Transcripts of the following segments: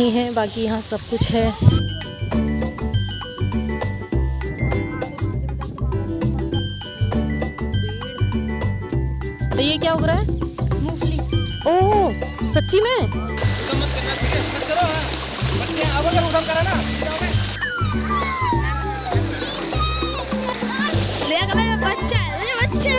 नहीं है, बाकी यहाँ सब कुछ है। तो ये क्या उग रहा है? मूंगफली। ओह सच्ची में? बच्चा बच्चा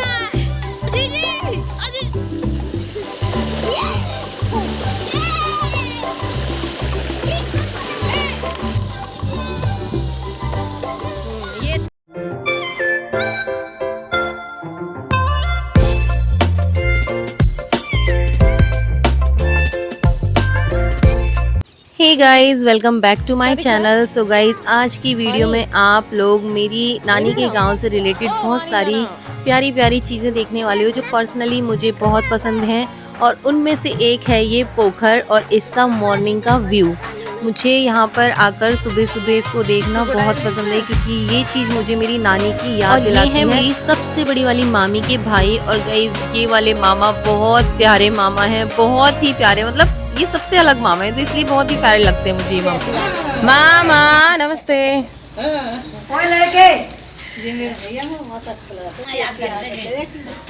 hey guys, welcome back to my channel. So guys, आज की वीडियो में आप लोग मेरी नानी के गांव से रिलेटेड बहुत सारी प्यारी प्यारी चीज़ें देखने वाले हो जो पर्सनली मुझे बहुत पसंद हैं। और उनमें से एक है ये पोखर और इसका मॉर्निंग का व्यू। मुझे यहाँ पर आकर सुबह सुबह इसको देखना बहुत पसंद है, क्योंकि ये चीज़ मुझे मेरी नानी की याद दिलाती है। मेरी सबसे बड़ी वाली मामी के भाई। और गाइस, ये वाले मामा बहुत प्यारे मामा हैं, बहुत ही प्यारे, मतलब ये सबसे अलग मामा है, तो इसलिए बहुत ही प्यारे लगते हैं मुझे ये मामा। मामा नमस्ते।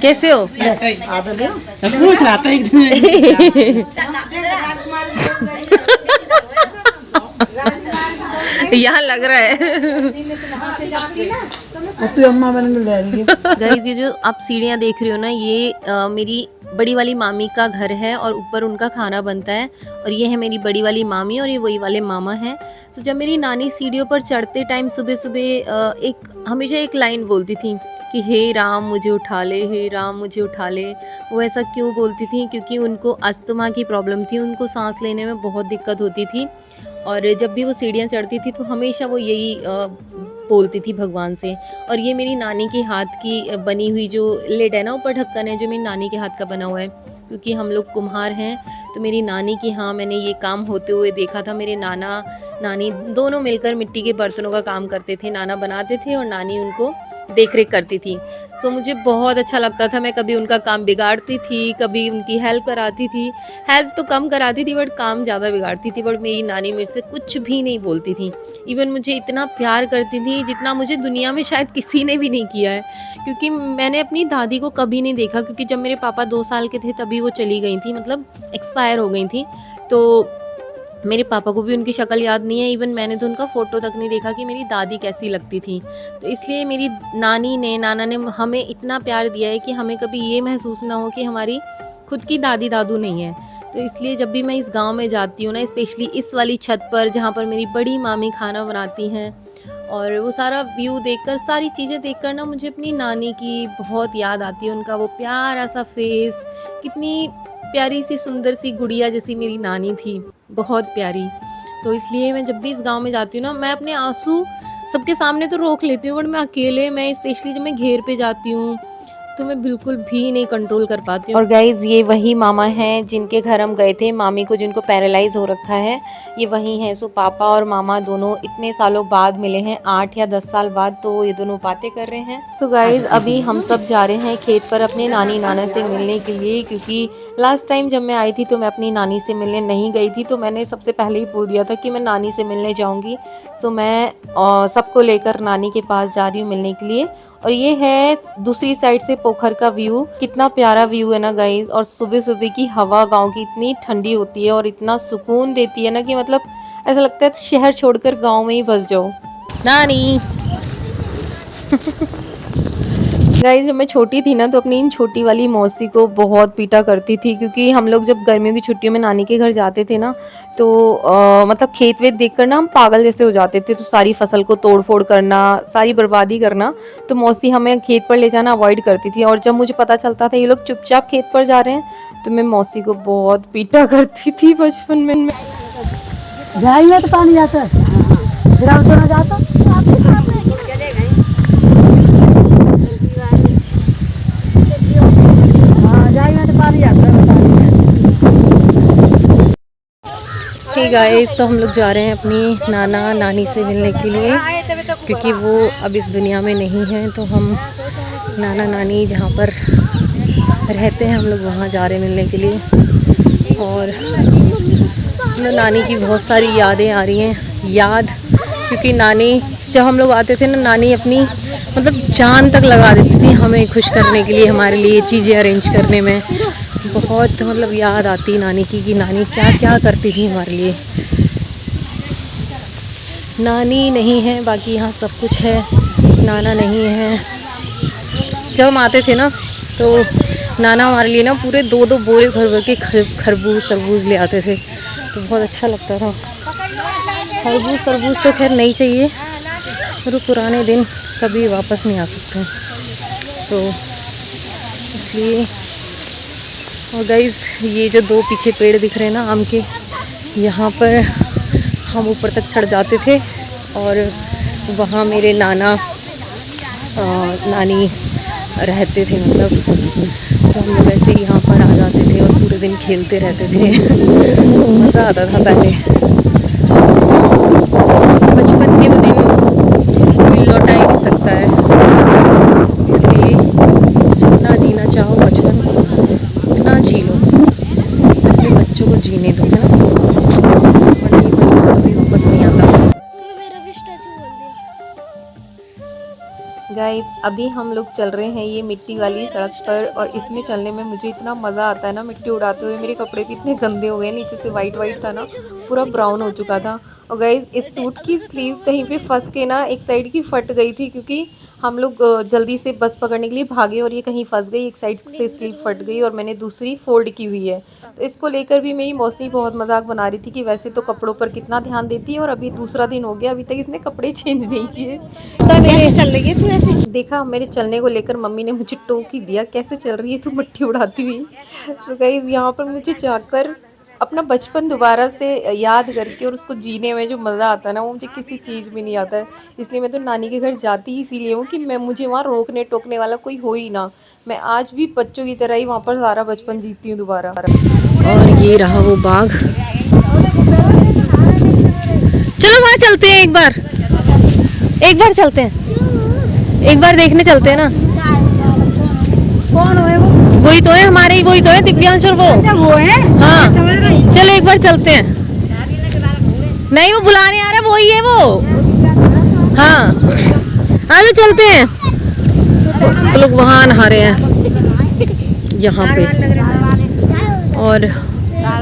कैसे हो? यहाँ लग रहा है गाइस, ये जो आप सीढ़ियाँ देख रहे हो ना, ये मेरी बड़ी वाली मामी का घर है और ऊपर उनका खाना बनता है। और ये है मेरी बड़ी वाली मामी और ये वही वाले मामा हैं। तो जब मेरी नानी सीढ़ियों पर चढ़ते टाइम सुबह सुबह हमेशा एक लाइन बोलती थी कि हे राम मुझे उठा ले, हे राम मुझे उठा ले। वो ऐसा क्यों बोलती थी? क्योंकि उनको अस्थमा की प्रॉब्लम थी, उनको सांस लेने में बहुत दिक्कत होती थी। और जब भी वो सीढ़ियाँ चढ़ती थी तो हमेशा वो यही बोलती थी भगवान से। और ये मेरी नानी के हाथ की बनी हुई जो लेड है ना, ऊपर ढक्कन है, जो मेरी नानी के हाथ का बना हुआ है। क्योंकि हम लोग कुम्हार हैं, तो मेरी नानी की यहाँ मैंने ये काम होते हुए देखा था। मेरे नाना नानी दोनों मिलकर मिट्टी के बर्तनों का काम करते थे। नाना बनाते थे और नानी उनको देख रेख करती थी। सो मुझे बहुत अच्छा लगता था। मैं कभी उनका काम बिगाड़ती थी, कभी उनकी हेल्प कराती थी। हेल्प तो कम कराती थी, बट काम ज़्यादा बिगाड़ती थी। बट मेरी नानी मेरे से कुछ भी नहीं बोलती थी। इवन मुझे इतना प्यार करती थी जितना मुझे दुनिया में शायद किसी ने भी नहीं किया है। क्योंकि मैंने अपनी दादी को कभी नहीं देखा, क्योंकि जब मेरे पापा 2 साल के थे तभी वो चली गई थी, मतलब एक्सपायर हो गई थी। तो मेरे पापा को भी उनकी शक्ल याद नहीं है। इवन मैंने तो उनका फ़ोटो तक नहीं देखा कि मेरी दादी कैसी लगती थी। तो इसलिए मेरी नाना ने हमें इतना प्यार दिया है कि हमें कभी ये महसूस ना हो कि हमारी खुद की दादी दादू नहीं है। तो इसलिए जब भी मैं इस गांव में जाती हूँ ना, स्पेशली इस वाली छत पर जहाँ पर मेरी बड़ी मामी खाना बनाती हैं, और वो सारा व्यू देखकर, सारी चीज़ें देखकर ना, मुझे अपनी नानी की बहुत याद आती है। उनका वो प्यारा सा फेस, कितनी प्यारी सी सुंदर सी गुड़िया जैसी मेरी नानी थी, बहुत प्यारी। तो इसलिए मैं जब भी इस गांव में जाती हूँ ना, मैं अपने आंसू सबके सामने तो रोक लेती हूँ, बट मैं अकेले, मैं स्पेशली जब मैं घेर पे जाती हूँ तो मैं बिल्कुल भी नहीं कंट्रोल कर पाती हूँ। और गाइज़, ये वही मामा हैं जिनके घर हम गए थे, मामी को जिनको पैरालाइज हो रखा है, ये वही हैं। सो पापा और मामा दोनों इतने सालों बाद मिले हैं, 8 या 10 साल बाद, तो ये दोनों बातें कर रहे हैं। सो गाइज़, अभी हम सब जा रहे हैं खेत पर अपने नानी नाना से मिलने के लिए, क्योंकि लास्ट टाइम जब मैं आई थी तो मैं अपनी नानी से मिलने नहीं गई थी। तो मैंने सबसे पहले ही बोल दिया था कि मैं नानी से मिलने जाऊँगी। सो मैं सबको लेकर नानी के पास जा रही हूँ मिलने के लिए। और ये है दूसरी साइड से पोखर का व्यू। कितना प्यारा व्यू है ना गाइज। और सुबह सुबह की हवा गांव की इतनी ठंडी होती है और इतना सुकून देती है ना, कि मतलब ऐसा लगता है शहर छोड़कर गांव में ही बस जाओ। नानी गाइस, जब मैं छोटी थी ना, तो अपनी इन छोटी वाली मौसी को बहुत पीटा करती थी। क्योंकि हम लोग जब गर्मियों की छुट्टियों में नानी के घर जाते थे ना, तो मतलब खेत वेत देखकर ना हम पागल जैसे हो जाते थे। तो सारी फसल को तोड़ फोड़ करना, सारी बर्बादी करना, तो मौसी हमें खेत पर ले जाना अवॉइड करती थी। और जब मुझे पता चलता था ये लोग चुपचाप खेत पर जा रहे हैं, तो मैं मौसी को बहुत पीटा करती थी बचपन में। जाइए तो पानी जाता है, जाता ठीक गाइस, तो हम लोग जा रहे हैं अपनी नाना नानी से मिलने के लिए, क्योंकि वो अब इस दुनिया में नहीं हैं। तो हम नाना नानी जहाँ पर रहते हैं, हम लोग वहाँ जा रहे हैं मिलने के लिए। और मतलब नानी की बहुत सारी यादें आ रही हैं, क्योंकि नानी जब हम लोग आते थे ना, नानी अपनी मतलब जान तक लगा देती थी हमें खुश करने के लिए, हमारे लिए चीज़ें अरेंज करने में। बहुत मतलब याद आती नानी की कि नानी क्या क्या करती थी हमारे लिए। नानी नहीं है, बाकी यहाँ सब कुछ है, नाना नहीं है। जब हम आते थे ना तो नाना हमारे लिए ना पूरे 2-2 बोरे भर भर के खरबूज तरबूज ले आते थे, तो बहुत अच्छा लगता था। खरबूज तरबूज तो खैर नहीं चाहिए, और वो पुराने दिन कभी वापस नहीं आ सकते, तो इसलिए। और गाइस, ये जो 2 पीछे पेड़ दिख रहे हैं ना आम के, यहाँ पर हम ऊपर तक चढ़ जाते थे, और वहाँ मेरे नाना नानी रहते थे, मतलब तो हम लोग ऐसे ही यहाँ पर आ जाते थे और पूरे दिन खेलते रहते थे। मज़ा आता था पहले। बचपन के वो दिन कोई लौटा ही नहीं सकता है, इसलिए जितना जीना चाहो बचपन उतना जी लो, अपने बच्चों को जीने दो, है ना, वरना ये बचपन कभी वापस नहीं आता। मेरा भी स्टैचू बोल दिया। गाइस, अभी हम लोग चल रहे हैं ये मिट्टी वाली सड़क पर, और इसमें चलने में मुझे इतना मज़ा आता है ना, मिट्टी उड़ाते हुए। मेरे कपड़े भी इतने गंदे हो गए, नीचे से वाइट था ना, पूरा ब्राउन हो चुका था। और गाइस, इस सूट की स्लीव कहीं पे फंस के ना एक साइड की फट गई थी, क्योंकि हम लोग जल्दी से बस पकड़ने के लिए भागे और ये कहीं फंस गई, एक साइड से स्लीव फट गई, और मैंने दूसरी फोल्ड की हुई है। तो इसको लेकर भी मेरी मौसी बहुत मजाक बना रही थी कि वैसे तो कपड़ों पर कितना ध्यान देती है, और अभी दूसरा दिन हो गया, अभी तक इसने कपड़े चेंज नहीं किए। कैसे चल रही है तू ऐसे? देखा, मेरे चलने को लेकर मम्मी ने मुझे टोक ही दिया, कैसे चल रही है तू मिट्टी उड़ाती हुई। तो गाइस, यहाँ पर मुझे जाकर अपना बचपन दोबारा से याद करके और उसको जीने में जो मज़ा आता है ना, वो मुझे किसी चीज़ में नहीं आता है। इसलिए मैं तो नानी के घर जाती ही इसीलिए हूँ कि मैं मुझे वहाँ रोकने टोकने वाला कोई हो ही ना। मैं आज भी बच्चों की तरह ही वहाँ पर सारा बचपन जीती हूँ दोबारा। और ये रहा वो बाग। चलो वहाँ चलते हैं, एक बार चलते हैं, एक बार देखने चलते हैं ना। कौन है वो? वही तो है हमारे ही, वही तो है दिव्यांश, और वो। अच्छा वो है? हाँ, समझ रही। चलो एक बार चलते हैं। नहीं, वो बुलाने आ रहा है, वही है वो। हाँ हाँ, तो चलते हैं। तो लोग वहाँ नहा रहे हैं यहाँ पे, और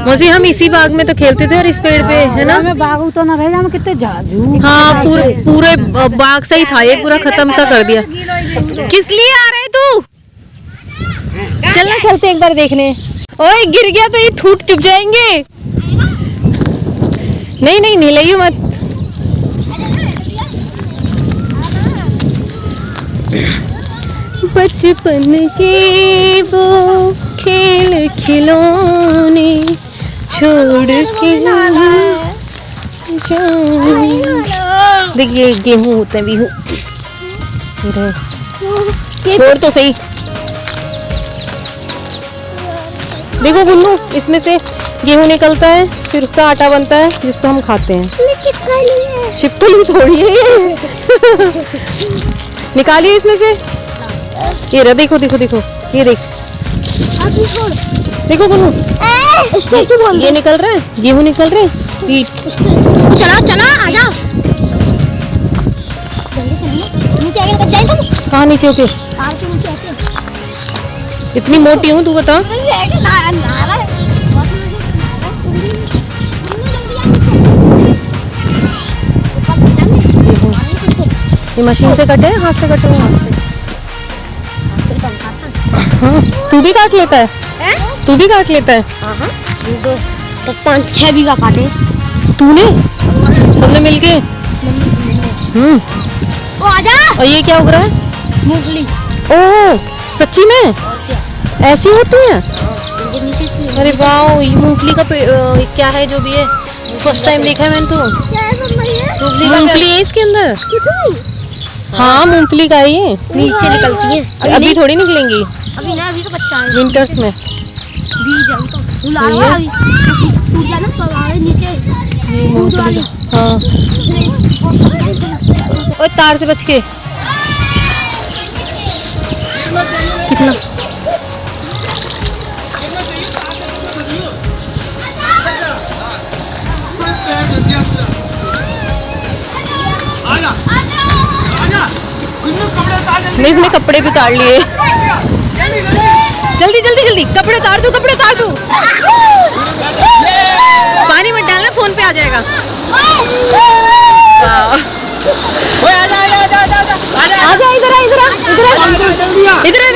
मौसी हम इसी बाग में तो खेलते थे, और इस पेड़ पे, है ना। मैं बागू तो ना रह जा, मैं कितने झाजू। हाँ, पूरे बाग से ही था ये, पूरा खत्म सा कर दिया। किस लिए आ रहे तू? चलना, चलते एक बार देखने। ओए, गिर गया तो ये ठूट चुक जाएंगे। नहीं नहीं, हिलाइयो मत। बचपन के वो खेल खिलौने छोड़ के देखिए, गेहूं होते हैं, बीहू। छोड़ तो सही। देखो गुन्नू, इसमें से गेहूं निकलता है, फिर उसका आटा बनता है जिसको हम खाते हैं। छिपकली थोड़ी है ये। निकालिए इसमें से। ये रहा, देखो देखो देखो, ये देख, देखो गुन्नू, ये निकल रहा है, गेहूं निकल रहे हैं, पीठ। चला चला आजा। कहाँ नीचे होके? इतनी मोटी हूँ, तू बता। ये मशीन से कटे हैं, हाथ से कटे हैं? हाथ से। हाँ, तू भी काट लेता है? तू भी काट लेता है? तो 5-6 बीघा काटे तूने? सबने मिलके? ओ आजा। और ये क्या उग रहा है? मूंगफली। ओह, सच्ची में ऐसी होती है? अरे वाह, ये मूंगफली का क्या है जो भी है, फर्स्ट टाइम देखा है मैंने तो। मूंगफली है इसके अंदर? हाँ, मूंगफली का है ये। नीचे निकलती है, अभी थोड़ी निकलेंगी, अभी ना, अभी तो बच्चा है। विंटर्स में। बीज है तो लावा अभी टूट जाना पवाड़े नीचे। ये मूंगफली, हाँ। और तार से बच के। कितना? इसने कपड़े भी उतार लिए। जल्दी जल्दी जल्दी कपड़े उतार दो, कपड़े उतार दो। पानी मत डालना, फोन पे आ जाएगा। आजा इधर आ, इधर आ, इधर आ, इधर आ,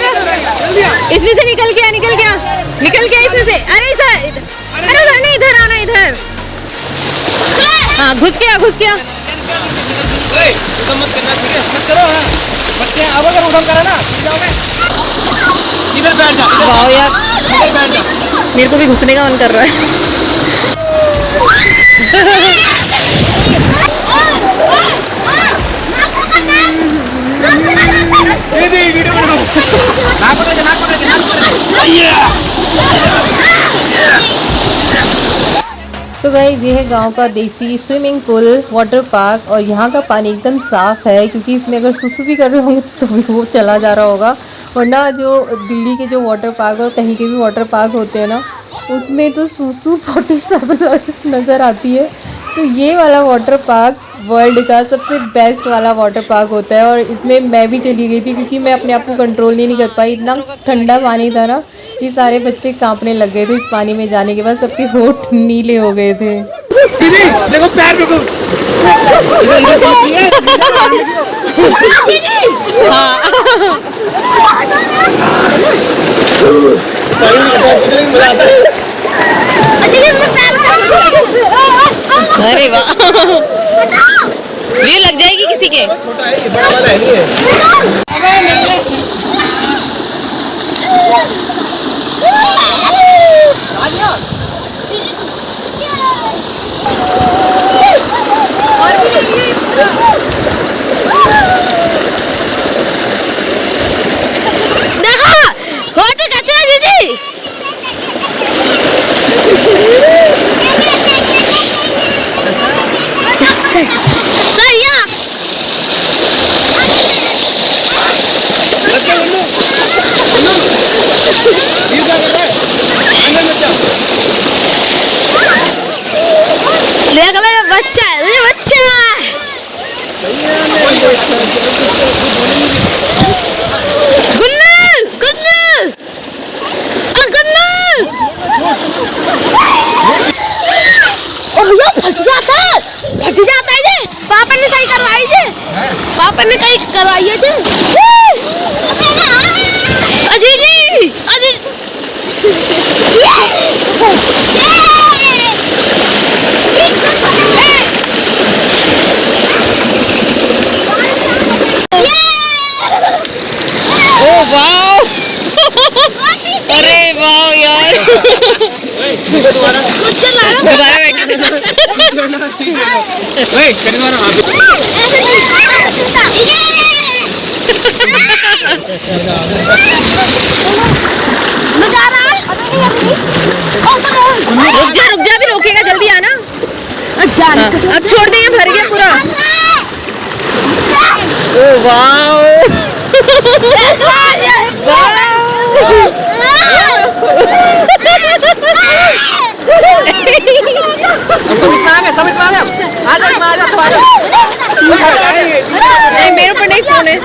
इसमें से निकल गया, निकल गया, निकल गया इसमें से। अरे सर, अरे उधर नहीं, इधर आना, इधर। हाँ घुस गया, घुस गया। मत करना, ठीक है? मत करो। बच्चे अब अगर उधम करा ना, जाओगे। इधर बैठ जा। वाह यार, इधर बैठ जा। मेरे को भी घुसने का मन कर रहा है। वीडियो बना। सो गाइस, ये है गांव का देसी स्विमिंग पूल, वाटर पार्क। और यहाँ का पानी एकदम साफ़ है, क्योंकि इसमें अगर सुसु भी कर रहे होंगे तो भी वो चला जा रहा होगा। वरना जो दिल्ली के जो वाटर पार्क और कहीं के भी वाटर पार्क होते हैं ना, उसमें तो सुसु पोटी सब नज़र आती है। तो ये वाला वाटर पार्क वर्ल्ड का सबसे बेस्ट वाला वाटर पार्क होता है। और इसमें मैं भी चली गई थी, क्योंकि मैं अपने आप को कंट्रोल नहीं कर पाई। इतना ठंडा पानी था ना, ये सारे बच्चे कांपने लग गए थे इस पानी में जाने के बाद। सबके होठ नीले हो गए थे। देखो पैर देखो। अरे वाह, ये लग जाएगी किसी के। छोटा है ये, बड़ा वाला है नहीं है। बच्चा है, बच्चा। गुन्नू, गुन्नू, गुन्नू। फट जाता है, फट जाता है। पापा ने सही करवाई थी, पापा ने कहीं करवाई थी। अजी जी, अजी अरे वाह यार, दोबारा बैठे। रुक जा, रुक जा, भी रोकेगा, जल्दी आना। अब छोड़ दे, ये भर गया पूरा। ओ वाओ, समझ में आ गया। आजा इसमें, आजा सब आजा। नहीं, मेरे ऊपर नहीं फोन है।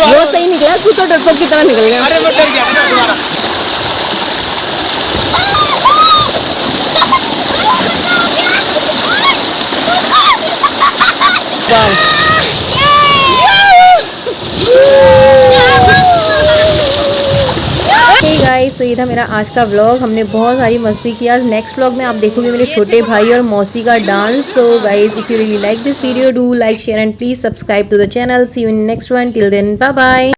वो सही निकला, तू तो डरपोक की तरह निकल गया। अरे मत डर गया, दोबारा। गाइस, तो ये था मेरा आज का व्लॉग। हमने बहुत सारी मस्ती की आज। नेक्स्ट व्लॉग में आप देखोगे मेरे छोटे भाई और मौसी का dance. So guys, if you really like this video, do like, share and please subscribe to the channel. See you in next one. Till then, bye bye.